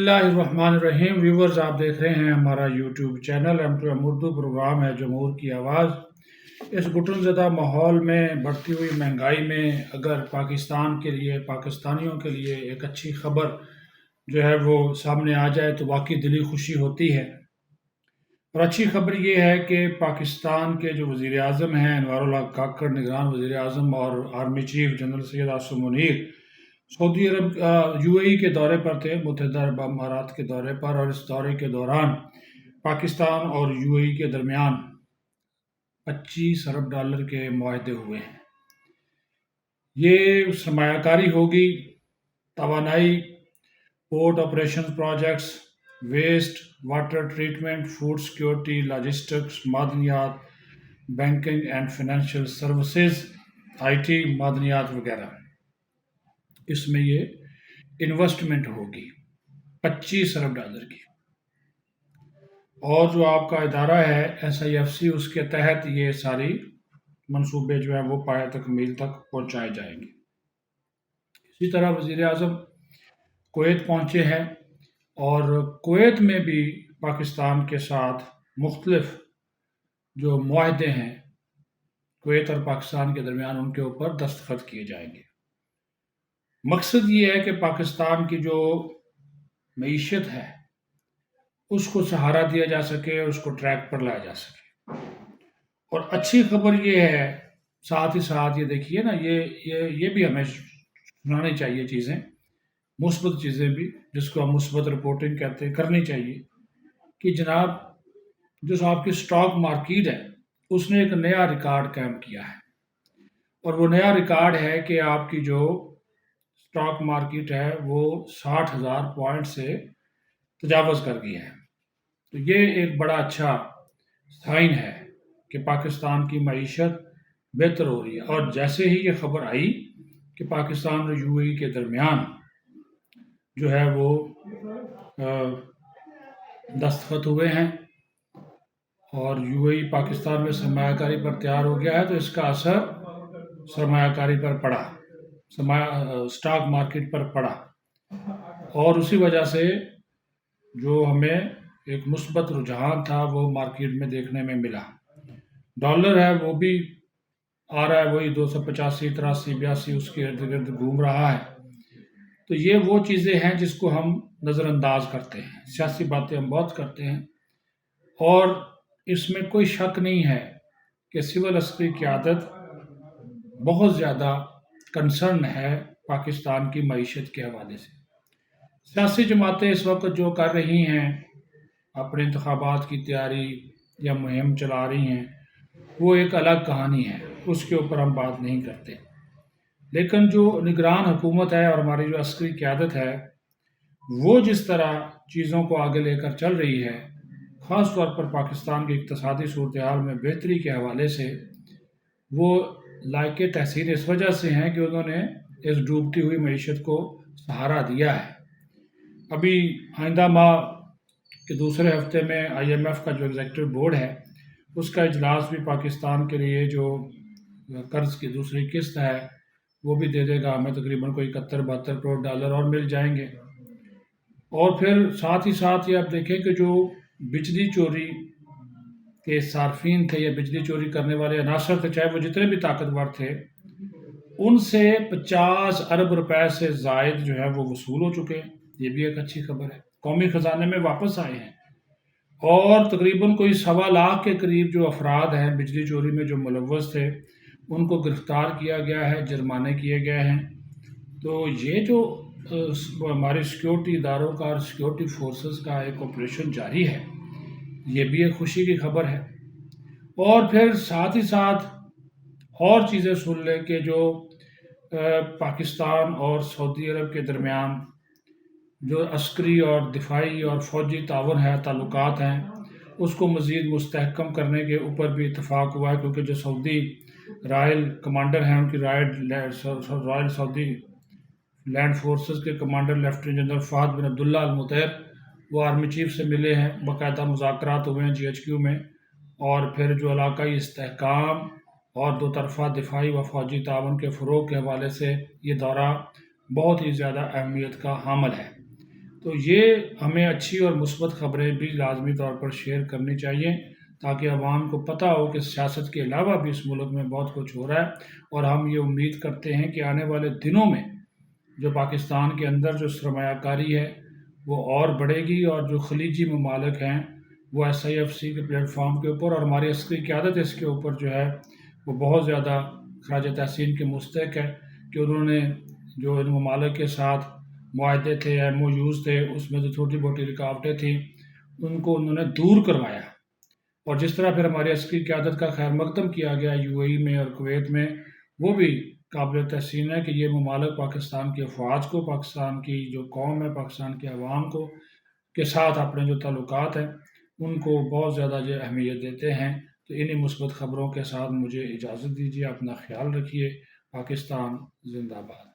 बिस्मिल्लाहिर्रहमानिर्रहीम। व्यूवर्स, आप देख रहे हैं हमारा YouTube channel M2M Urdu. Programme है जमहूर की आवाज़। इस घुटन ज़दा माहौल में, बढ़ती हुई महंगाई में, अगर पाकिस्तान के लिए, पाकिस्तानियों के लिए एक अच्छी खबर जो है वो सामने आ जाए तो वाकई दिली खुशी होती है। और अच्छी खबर ये है कि पाकिस्तान के जो वज़ीर आज़म हैं अनवारुल हक काकड़, निगरान वज़ीर आज़म, और army chief general Syed Asim Munir Saudi Arab UAE के दौरे पर थे, मुत्तहिदा अरब अमारात के दौरे पर। और इस दौरे के दौरान पाकिस्तान और यूएई के दरमियान $25 अरब के मुआहदे हुए हैं। ये सरमायाकारी होगी, तवानाई, port operation projects, waste water treatment, food security, logistics, मादनियात, banking and financial services, IT, मादनियात वगैरह। इसमें ये इन्वेस्टमेंट होगी $25 अरब की। और जो आपका इदारा है SIFC, उसके तहत ये सारी मंसूबे जो है वो पाया तकमील तक पहुंचाए जाएंगे। इसी तरह वज़ीर आज़म कुवैत पहुंचे हैं और कुवैत में भी पाकिस्तान के साथ मुख्तलिफ जो मुआहदे हैं कुवैत और पाकिस्तान के दरमियान, उनके ऊपर दस्तखत किए जाएंगे। मकसद ये है कि पाकिस्तान की जो मईशत है उसको सहारा दिया जा सके, उसको ट्रैक पर लाया जा सके। और अच्छी खबर ये है, साथ ही साथ ये देखिए ना, ये भी हमें सुनानी चाहिए चीज़ें, मुस्बत चीज़ें भी, जिसको हम मुस्बत रिपोर्टिंग कहते हैं, करनी चाहिए कि जनाब जो आपकी स्टॉक मार्केट है उसने एक नया रिकॉर्ड कायम किया है। और वो नया रिकॉर्ड है कि आपकी जो स्टॉक मार्केट है वो 60,000 पॉइंट से तजावज़ कर गई है। तो ये एक बड़ा अच्छा साइन है कि पाकिस्तान की मईशत बेहतर हो रही है। और जैसे ही ये खबर आई कि पाकिस्तान और यूएई के दरमियान जो है वो दस्तखत हुए हैं और यूएई पाकिस्तान में सरमायाकारी पर तैयार हो गया है, तो इसका असर सरमायाकारी पर पड़ा, स्टॉक मार्केट पर पड़ा। और उसी वजह से जो हमें एक मुस्बत रुझान था वो मार्केट में देखने में मिला। डॉलर है वो भी आ रहा है, वही 285, 83, 82 उसके इर्द गिर्द घूम रहा है। तो ये वो चीज़ें हैं जिसको हम नज़रअंदाज करते हैं। सियासी बातें हम बहुत करते हैं और इसमें कोई शक नहीं है कि सिविल अस्करी क़यादत बहुत ज़्यादा कंसर्न है पाकिस्तान की मईशत के हवाले से। सियासी जमातें इस वक्त जो कर रही हैं, अपने इंतखाबात की तैयारी या मुहिम चला रही हैं, वो एक अलग कहानी है, उसके ऊपर हम बात नहीं करते। लेकिन जो निगरान हुकूमत है और हमारी जो अस्करी क़यादत है वो जिस तरह चीज़ों को आगे लेकर चल रही है, ख़ास तौर पर पाकिस्तान की इक़्तिसादी सूरत हाल में बेहतरी के हवाले से, वो लायक तहसीन इस वजह से हैं कि उन्होंने इस डूबती हुई मईशत को सहारा दिया है। अभी आइंदा माह के दूसरे हफ्ते में IMF का जो एग्जीक्यूटिव बोर्ड है उसका इजलास भी पाकिस्तान के लिए जो कर्ज़ की दूसरी किस्त है वो भी दे देगा। हमें तकरीबन कोई 71-72 करोड़ डॉलर और मिल जाएंगे। और फिर साथ ही साथ ये आप देखें कि जो बिजली चोरी के सार्फिन थे या बिजली चोरी करने वाले अनासर थे, चाहे वो जितने भी ताकतवर थे, उनसे 50 अरब रुपए से ज़ायद जो है वो वसूल हो चुके हैं। ये भी एक अच्छी खबर है, कौमी ख़जाने में वापस आए हैं। और तकरीबन कोई 1.25 लाख के करीब जो अफराद हैं बिजली चोरी में जो मुलव्वस थे, उनको गिरफ़्तार किया गया है, जुर्माने किए गए हैं। तो ये जो हमारे सिक्योरिटी इदारों का और सिक्योरिटी फोर्सेस का एक ऑपरेशन जारी है, ये भी एक खुशी की खबर है। और फिर साथ ही साथ और चीज़ें सुन लें कि जो पाकिस्तान और सऊदी अरब के दरमियान जो अस्करी और दिफाई और फ़ौजी ताउन है, ताल्लुकात हैं, उसको मज़ीद मुस्तहकम करने के ऊपर भी इत्तफ़ाक़ हुआ है। क्योंकि जो सऊदी रॉयल कमांडर हैं, उनकी रॉयल सऊदी लैंड फोर्सेस के कमांडर लेफ्टिनेंट जनरल फ़हद बिन अब्दुल्ला अल मुतैर, वो आर्मी चीफ से मिले हैं, बाकायदा मुज़ाकरात हुए हैं GHQ में। और फिर जो इलाक़ाई इस्तेहकाम और दो तरफ़ा दिफाई व फ़ौजी ताउन के फ़रोग़ के हवाले से ये दौरा बहुत ही ज़्यादा अहमियत का हामिल है। تو یہ ہمیں اچھی اور مثبت خبریں بھی لازمی طور پر شیئر کرنی چاہیے تاکہ عوام کو پتہ ہو کہ سیاست کے علاوہ بھی اس ملک میں بہت کچھ ہو رہا ہے، اور ہم یہ امید کرتے ہیں کہ آنے والے دنوں میں جو پاکستان کے اندر جو سرمایہ کاری ہے وہ اور بڑھے گی، اور جو خلیجی ممالک ہیں وہ SIFC کے پلیٹ فارم کے اوپر، اور ہماری عسکری قیادت اس کے اوپر جو ہے وہ بہت زیادہ خراج تحسین کے مستحق ہے کہ انہوں نے جو ان ممالک کے ساتھ معاہدے تھے، MOUs تھے، اس میں جو چھوٹی موٹی رکاوٹیں تھیں ان کو انہوں نے دور کروایا، اور جس طرح پھر ہماری عسکری قیادت کا خیر مقدم کیا گیا UAE میں اور کویت میں، وہ بھی قابل تحسین ہے کہ یہ ممالک پاکستان کی افواج کو، پاکستان کی جو قوم ہے، پاکستان کے عوام کو کے ساتھ اپنے جو تعلقات ہیں ان کو بہت زیادہ جو اہمیت دیتے ہیں۔ تو انہی مثبت خبروں کے ساتھ مجھے اجازت دیجیے، اپنا خیال رکھیے۔ پاکستان زندہ باد۔